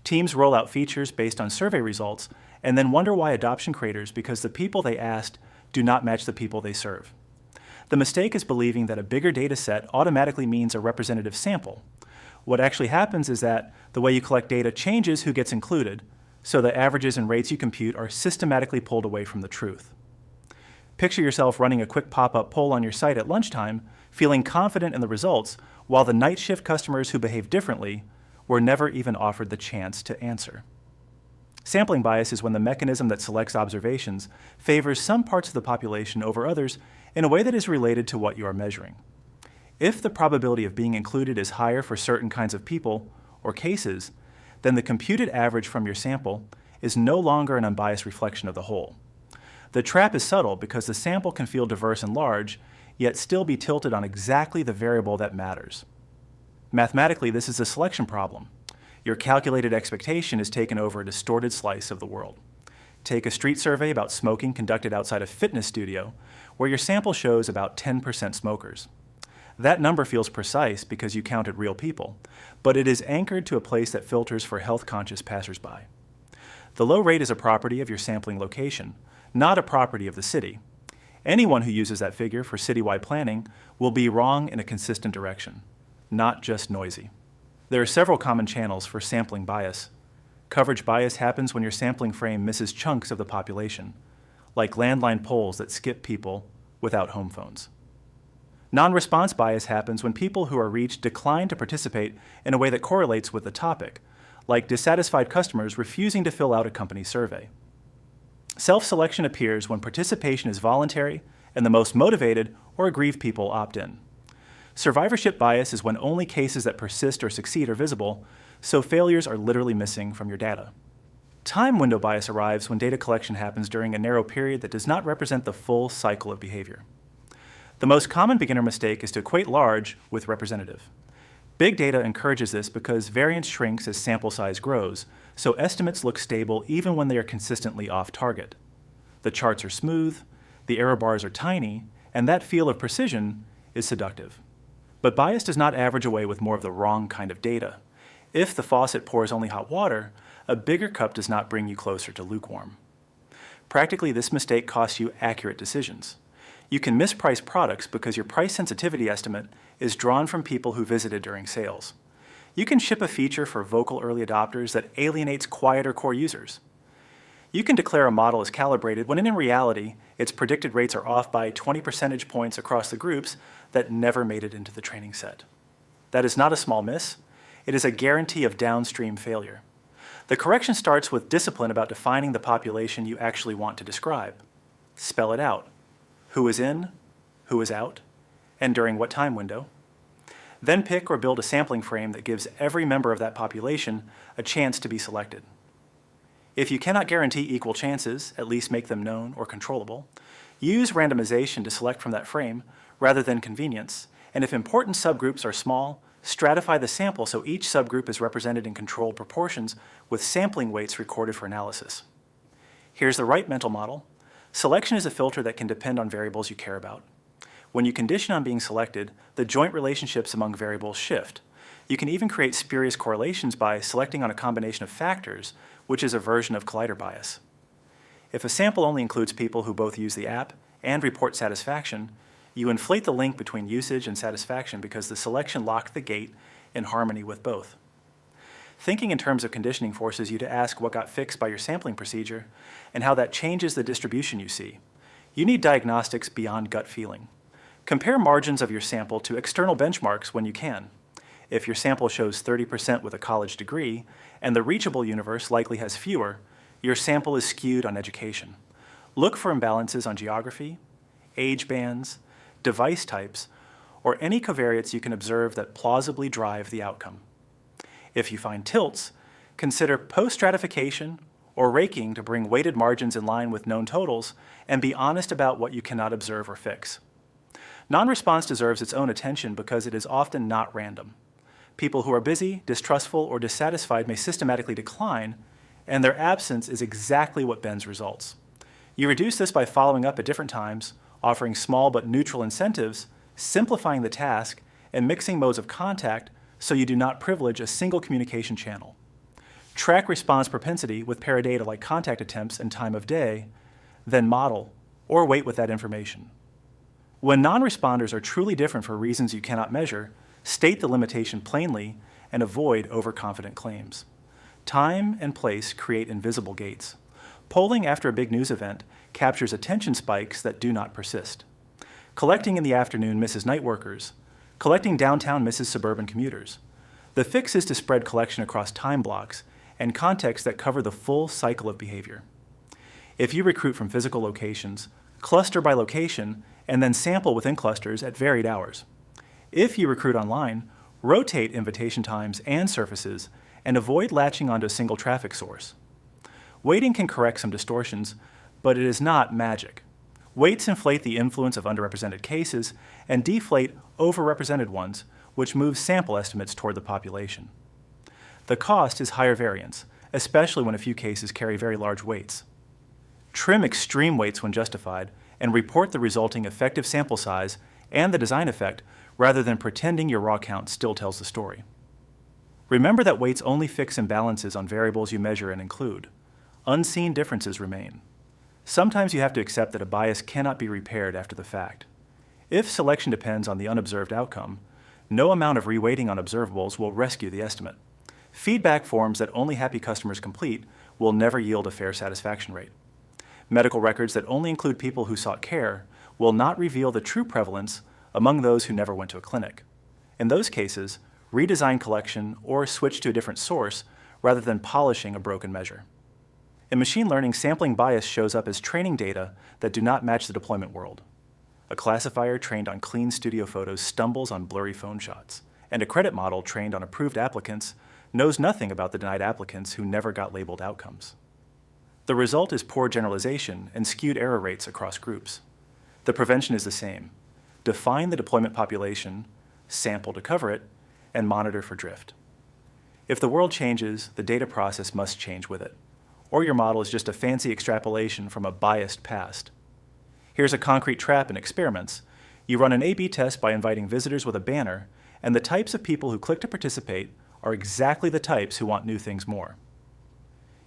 Teams roll out features based on survey results and then wonder why adoption craters because the people they asked do not match the people they serve. The mistake is believing that a bigger data set automatically means a representative sample. What actually happens is that the way you collect data changes who gets included, so the averages and rates you compute are systematically pulled away from the truth. Picture yourself running a quick pop-up poll on your site at lunchtime, feeling confident in the results, while the night shift customers who behave differently were never even offered the chance to answer. Sampling bias is when the mechanism that selects observations favors some parts of the population over others in a way that is related to what you are measuring. If the probability of being included is higher for certain kinds of people or cases, then the computed average from your sample is no longer an unbiased reflection of the whole. The trap is subtle because the sample can feel diverse and large, yet still be tilted on exactly the variable that matters. Mathematically, this is a selection problem. Your calculated expectation is taken over a distorted slice of the world. Take a street survey about smoking conducted outside a fitness studio, where your sample shows about 10% smokers. That number feels precise because you counted real people, but it is anchored to a place that filters for health-conscious passersby. The low rate is a property of your sampling location, not a property of the city. Anyone who uses that figure for citywide planning will be wrong in a consistent direction, not just noisy. There are several common channels for sampling bias. Coverage bias happens when your sampling frame misses chunks of the population, like landline poles that skip people without home phones. Non-response bias happens when people who are reached decline to participate in a way that correlates with the topic, like dissatisfied customers refusing to fill out a company survey. Self-selection appears when participation is voluntary and the most motivated or aggrieved people opt in. Survivorship bias is when only cases that persist or succeed are visible, so failures are literally missing from your data. Time window bias arrives when data collection happens during a narrow period that does not represent the full cycle of behavior. The most common beginner mistake is to equate large with representative. Big data encourages this because variance shrinks as sample size grows, so estimates look stable even when they are consistently off target. The charts are smooth, the error bars are tiny, and that feel of precision is seductive. But bias does not average away with more of the wrong kind of data. If the faucet pours only hot water, a bigger cup does not bring you closer to lukewarm. Practically, this mistake costs you accurate decisions. You can misprice products because your price sensitivity estimate is drawn from people who visited during sales. You can ship a feature for vocal early adopters that alienates quieter core users. You can declare a model is calibrated when in reality, its predicted rates are off by 20 percentage points across the groups that never made it into the training set. That is not a small miss. It is a guarantee of downstream failure. The correction starts with discipline about defining the population you actually want to describe. Spell it out. Who is in, who is out, and during what time window. Then pick or build a sampling frame that gives every member of that population a chance to be selected. If you cannot guarantee equal chances, at least make them known or controllable. Use randomization to select from that frame rather than convenience, and if important subgroups are small, stratify the sample so each subgroup is represented in controlled proportions with sampling weights recorded for analysis. Here's the right mental model. Selection is a filter that can depend on variables you care about. When you condition on being selected, the joint relationships among variables shift. You can even create spurious correlations by selecting on a combination of factors, which is a version of collider bias. If a sample only includes people who both use the app and report satisfaction, you inflate the link between usage and satisfaction because the selection locked the gate in harmony with both. Thinking in terms of conditioning forces you to ask what got fixed by your sampling procedure and how that changes the distribution you see. You need diagnostics beyond gut feeling. Compare margins of your sample to external benchmarks when you can. If your sample shows 30% with a college degree and the reachable universe likely has fewer, your sample is skewed on education. Look for imbalances on geography, age bands, device types, or any covariates you can observe that plausibly drive the outcome. If you find tilts, consider post-stratification or raking to bring weighted margins in line with known totals and be honest about what you cannot observe or fix. Non-response deserves its own attention because it is often not random. People who are busy, distrustful, or dissatisfied may systematically decline, and their absence is exactly what bends results. You reduce this by following up at different times, offering small but neutral incentives, simplifying the task, and mixing modes of contact so you do not privilege a single communication channel. Track response propensity with paradata like contact attempts and time of day, then model or wait with that information. When non-responders are truly different for reasons you cannot measure, state the limitation plainly and avoid overconfident claims. Time and place create invisible gates. Polling after a big news event captures attention spikes that do not persist. Collecting in the afternoon misses night workers. Collecting downtown misses suburban commuters. The fix is to spread collection across time blocks and contexts that cover the full cycle of behavior. If you recruit from physical locations, cluster by location, and then sample within clusters at varied hours. If you recruit online, rotate invitation times and surfaces, and avoid latching onto a single traffic source. Weighting can correct some distortions, but it is not magic. Weights inflate the influence of underrepresented cases and deflate overrepresented ones, which moves sample estimates toward the population. The cost is higher variance, especially when a few cases carry very large weights. Trim extreme weights when justified, and report the resulting effective sample size and the design effect rather than pretending your raw count still tells the story. Remember that weights only fix imbalances on variables you measure and include. Unseen differences remain. Sometimes you have to accept that a bias cannot be repaired after the fact. If selection depends on the unobserved outcome, no amount of reweighting on observables will rescue the estimate. Feedback forms that only happy customers complete will never yield a fair satisfaction rate. Medical records that only include people who sought care will not reveal the true prevalence among those who never went to a clinic. In those cases, redesign collection or switch to a different source rather than polishing a broken measure. In machine learning, sampling bias shows up as training data that do not match the deployment world. A classifier trained on clean studio photos stumbles on blurry phone shots, and a credit model trained on approved applicants knows nothing about the denied applicants who never got labeled outcomes. The result is poor generalization and skewed error rates across groups. The prevention is the same. Define the deployment population, sample to cover it, and monitor for drift. If the world changes, the data process must change with it, or your model is just a fancy extrapolation from a biased past. Here's a concrete trap in experiments. You run an A/B test by inviting visitors with a banner, and the types of people who click to participate are exactly the types who want new things more.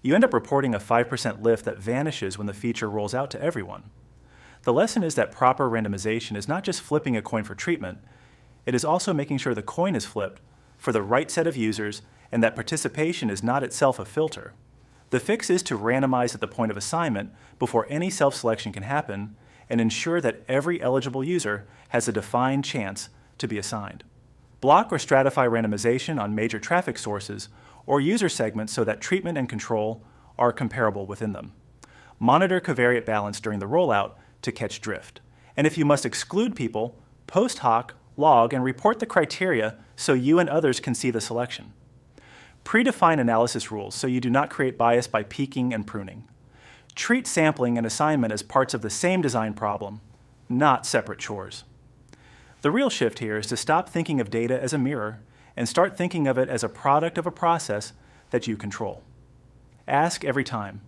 You end up reporting a 5% lift that vanishes when the feature rolls out to everyone. The lesson is that proper randomization is not just flipping a coin for treatment, it is also making sure the coin is flipped for the right set of users and that participation is not itself a filter. The fix is to randomize at the point of assignment before any self-selection can happen and ensure that every eligible user has a defined chance to be assigned. Block or stratify randomization on major traffic sources or user segments so that treatment and control are comparable within them. Monitor covariate balance during the rollout to catch drift. And if you must exclude people, post hoc, log, and report the criteria so you and others can see the selection. Predefine analysis rules so you do not create bias by peaking and pruning. Treat sampling and assignment as parts of the same design problem, not separate chores. The real shift here is to stop thinking of data as a mirror and start thinking of it as a product of a process that you control. Ask every time,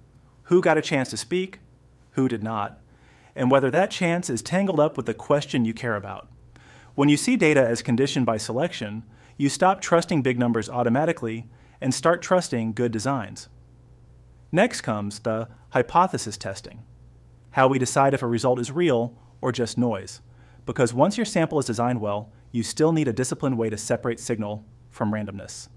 who got a chance to speak, who did not, and whether that chance is tangled up with the question you care about. When you see data as conditioned by selection, you stop trusting big numbers automatically and start trusting good designs. Next comes the hypothesis testing, how we decide if a result is real or just noise. Because once your sample is designed well, you still need a disciplined way to separate signal from randomness.